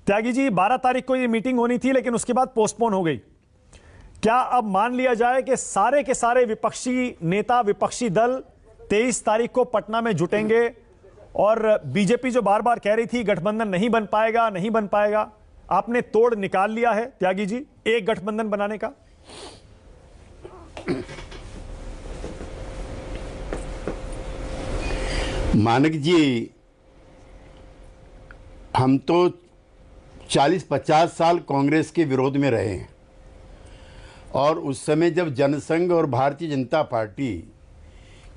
त्यागी जी, 12 तारीख को ये मीटिंग होनी थी लेकिन उसके बाद पोस्टपोन हो गई। क्या अब मान लिया जाए कि सारे के सारे विपक्षी नेता, विपक्षी दल 23 तारीख को पटना में जुटेंगे और बीजेपी जो बार बार कह रही थी गठबंधन नहीं बन पाएगा, नहीं बन पाएगा, आपने तोड़ निकाल लिया है त्यागी जी एक गठबंधन बनाने का? मानक जी, हम तो 40-50 साल कांग्रेस के विरोध में रहे हैं और उस समय जब जनसंघ और भारतीय जनता पार्टी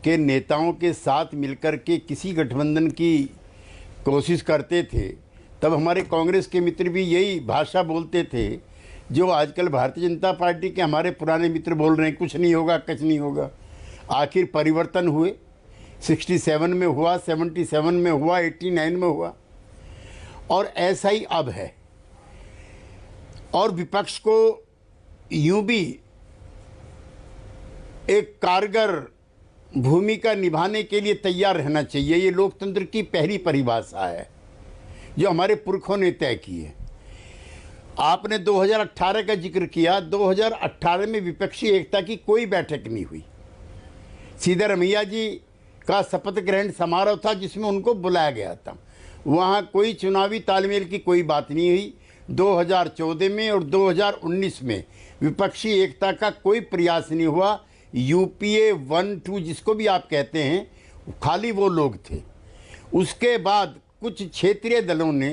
के नेताओं के साथ मिलकर के किसी गठबंधन की कोशिश करते थे, तब हमारे कांग्रेस के मित्र भी यही भाषा बोलते थे जो आजकल भारतीय जनता पार्टी के हमारे पुराने मित्र बोल रहे हैं, कुछ नहीं होगा, कुछ नहीं होगा। आखिर परिवर्तन हुए, 67 में हुआ, 77 में हुआ, 89 में हुआ और ऐसा ही अब है। और विपक्ष को यूं भी एक कारगर भूमिका निभाने के लिए तैयार रहना चाहिए। ये लोकतंत्र की पहली परिभाषा है जो हमारे पुरखों ने तय की है। आपने 2018 का जिक्र किया। 2018 में विपक्षी एकता की कोई बैठक नहीं हुई। सिद्धरमैया जी का शपथ ग्रहण समारोह था जिसमें उनको बुलाया गया था। वहाँ कोई चुनावी तालमेल की कोई बात नहीं हुई। 2014 में और 2019 में विपक्षी एकता का कोई प्रयास नहीं हुआ। यूपीए 1-2 जिसको भी आप कहते हैं, खाली वो लोग थे। उसके बाद कुछ क्षेत्रीय दलों ने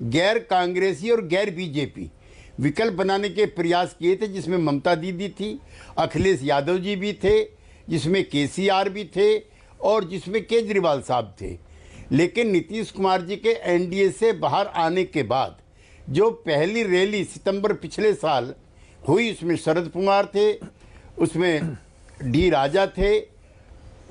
गैर कांग्रेसी और गैर बीजेपी विकल्प बनाने के प्रयास किए थे, जिसमें ममता दीदी थी, अखिलेश यादव जी भी थे, जिसमें केसीआर भी थे और जिसमें केजरीवाल साहब थे। लेकिन नीतीश कुमार जी के एनडीए से बाहर आने के बाद जो पहली रैली सितंबर पिछले साल हुई, उसमें शरद कुमार थे, उसमें डी राजा थे,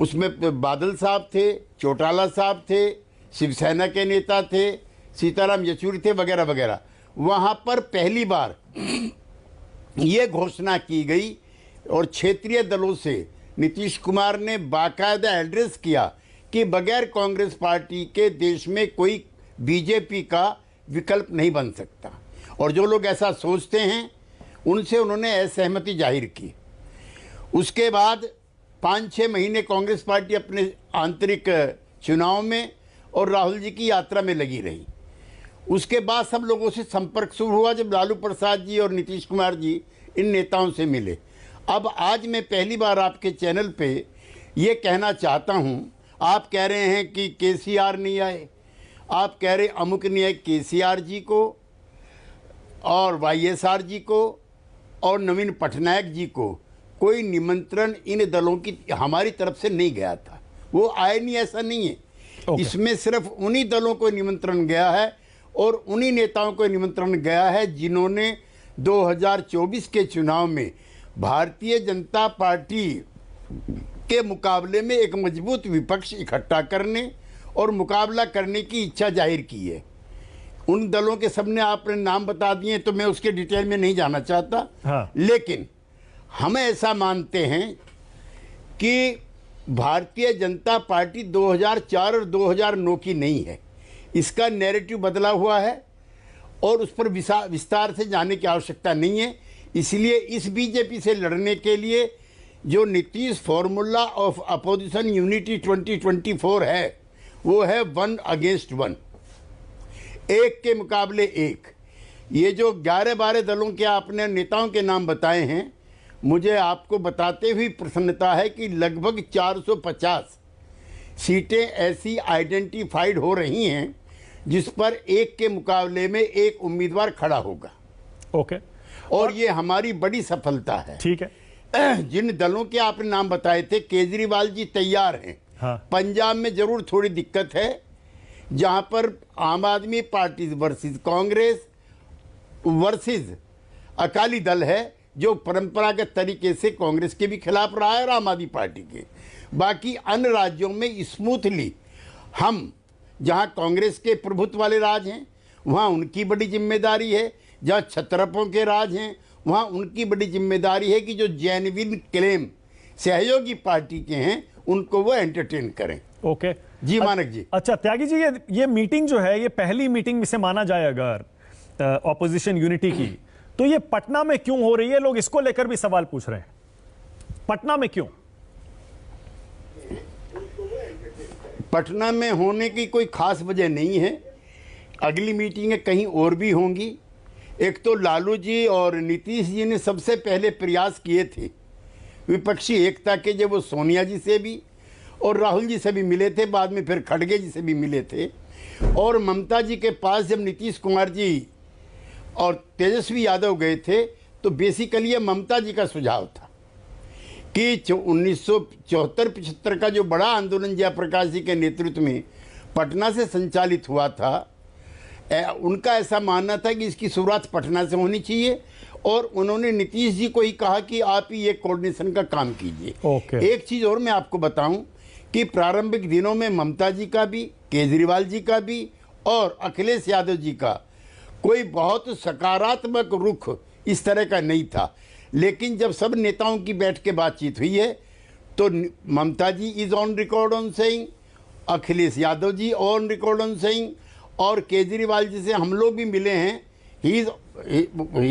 उसमें बादल साहब थे, चौटाला साहब थे, शिवसेना के नेता थे, सीताराम येचुरी थे, वगैरह वगैरह। वहाँ पर पहली बार ये घोषणा की गई और क्षेत्रीय दलों से नीतीश कुमार ने बाकायदा एड्रेस किया कि बगैर कांग्रेस पार्टी के देश में कोई बीजेपी का विकल्प नहीं बन सकता। और जो लोग ऐसा सोचते हैं उनसे उन्होंने असहमति जाहिर की। उसके बाद 5-6 महीने कांग्रेस पार्टी अपने आंतरिक चुनाव में और राहुल जी की यात्रा में लगी रही। उसके बाद सब लोगों से संपर्क शुरू हुआ जब लालू प्रसाद जी और नीतीश कुमार जी इन नेताओं से मिले। अब आज मैं पहली बार आपके चैनल पे ये कहना चाहता हूँ, आप कह रहे हैं कि केसीआर नहीं आए, आप कह रहे अमुक नहीं आए। केसीआर जी को और वाईएसआर जी को और नवीन पटनायक जी को कोई निमंत्रण इन दलों की हमारी तरफ से नहीं गया था। वो आए नहीं, ऐसा नहीं है। इसमें सिर्फ उन्हीं दलों को निमंत्रण गया है और उन्हीं नेताओं को निमंत्रण गया है जिन्होंने 2024 के चुनाव में भारतीय जनता पार्टी के मुकाबले में एक मजबूत विपक्ष इकट्ठा करने और मुकाबला करने की इच्छा जाहिर की है। उन दलों के सबने आपने नाम बता दिए तो मैं उसके डिटेल में नहीं जाना चाहता। हाँ। लेकिन हम ऐसा मानते हैं कि भारतीय जनता पार्टी 2004 और 2009 की नहीं है। इसका नैरेटिव बदला हुआ है और उस पर विस्तार से जाने की आवश्यकता नहीं है। इसलिए इस बीजेपी से लड़ने के लिए जो Nitish formula of opposition unity 2024 है, वो है 1 अगेंस्ट 1, एक के मुकाबले एक। ये जो 11-12 दलों के आपने नेताओं के नाम बताए हैं, मुझे आपको बताते हुए प्रसन्नता है कि लगभग 450 सीटें ऐसी आइडेंटिफाइड हो रही हैं जिस पर एक के मुकाबले में एक उम्मीदवार खड़ा होगा। ओके। और ये हमारी बड़ी सफलता है। ठीक है। जिन दलों के आपने नाम बताए थे, केजरीवाल जी तैयार हैं। हाँ। पंजाब में जरूर थोड़ी दिक्कत है, जहां पर आम आदमी party versus Congress versus Akali Dal है, जो परंपरागत तरीके से कांग्रेस के भी खिलाफ रहा है और आम आदमी पार्टी के। बाकी अन्य राज्यों में स्मूथली हम, जहां कांग्रेस के प्रभुत्व वाले राज हैं वहां उनकी बड़ी जिम्मेदारी है, जहां छत्रपों के राज हैं वहां उनकी बड़ी जिम्मेदारी है कि जो जेन्युइन क्लेम सहयोगी पार्टी के हैं उनको वो एंटरटेन करें। ओके जी मानक जी। अच्छा त्यागी जी, ये मीटिंग जो है, ये पहली मीटिंग में से माना जाए अगर, ऑपोजिशन यूनिटी की, तो ये पटना में क्यों हो रही है? लोग इसको लेकर भी सवाल पूछ रहे हैं, पटना में क्यों? पटना में होने की कोई खास वजह नहीं है। अगली मीटिंगें कहीं और भी होंगी। एक तो लालू जी और नीतीश जी ने सबसे पहले प्रयास किए थे विपक्षी एकता के, जब वो सोनिया जी से भी और राहुल जी से भी मिले थे, बाद में फिर खड़गे जी से भी मिले थे, और ममता जी के पास जब नीतीश कुमार जी और तेजस्वी यादव गए थे, तो बेसिकली ये ममता जी का सुझाव था कि 1974-75 का जो बड़ा आंदोलन जयप्रकाश जी के नेतृत्व में पटना से संचालित हुआ था, उनका ऐसा मानना था कि इसकी शुरुआत पटना से होनी चाहिए, और उन्होंने नीतीश जी को ही कहा कि आप ही ये कोऑर्डिनेशन का काम कीजिए। एक चीज़ और मैं आपको बताऊं कि प्रारंभिक दिनों में ममता जी का भी, केजरीवाल जी का भी और अखिलेश यादव जी का कोई बहुत सकारात्मक रुख इस तरह का नहीं था, लेकिन जब सब नेताओं की बैठ के बातचीत हुई है तो Mamata ji is on record on saying, Akhilesh Yadav ji on record on saying, और केजरीवाल जी से हम लोग भी मिले हैं, he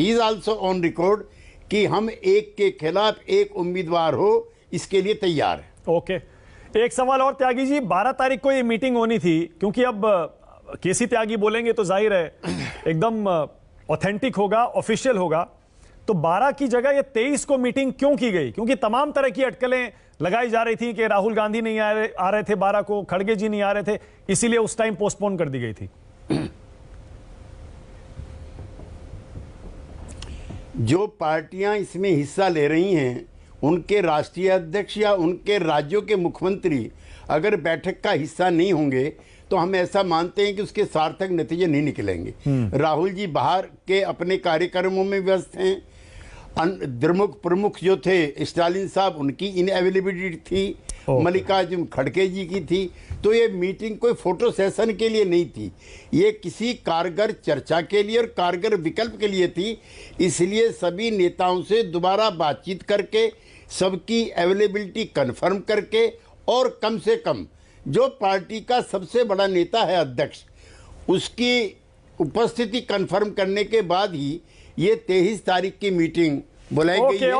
is also on record कि हम एक के खिलाफ एक उम्मीदवार हो इसके लिए तैयार है। ओके, एक सवाल और त्यागी जी, 12 तारीख को ये मीटिंग होनी थी, क्योंकि अब केसी त्यागी बोलेंगे तो जाहिर है एकदम ऑथेंटिक होगा, ऑफिशियल होगा, तो 12 की जगह ये 23 को मीटिंग क्यों की गई? क्योंकि तमाम तरह की अटकलें लगाई जा रही थी कि राहुल गांधी नहीं आ रहे थे 12 को, खड़गे जी नहीं आ रहे थे, इसीलिए उस टाइम पोस्टपोन कर दी गई थी। जो पार्टियां इसमें हिस्सा ले रही हैं, उनके राष्ट्रीय अध्यक्ष या उनके राज्यों के मुख्यमंत्री अगर बैठक का हिस्सा नहीं होंगे तो हम ऐसा मानते हैं कि उसके सार्थक नतीजे नहीं निकलेंगे। राहुल जी बाहर के अपने कार्यक्रमों में व्यस्त हैं, प्रमुख जो थे स्टालिन साहब, उनकी इनअवेलेबिलिटी थी, मल्लिकार्जुन खड़गे जी की थी, तो ये मीटिंग कोई फोटो सेशन के लिए नहीं थी, ये किसी कारगर चर्चा के लिए और कारगर विकल्प के लिए थी। इसलिए सभी नेताओं से दोबारा बातचीत करके सबकी अवेलेबिलिटी कंफर्म करके, और कम से कम जो पार्टी का सबसे बड़ा नेता है अध्यक्ष, उसकी उपस्थिति कंफर्म करने के बाद ही ये 23 तारीख की मीटिंग बुलाई गई है।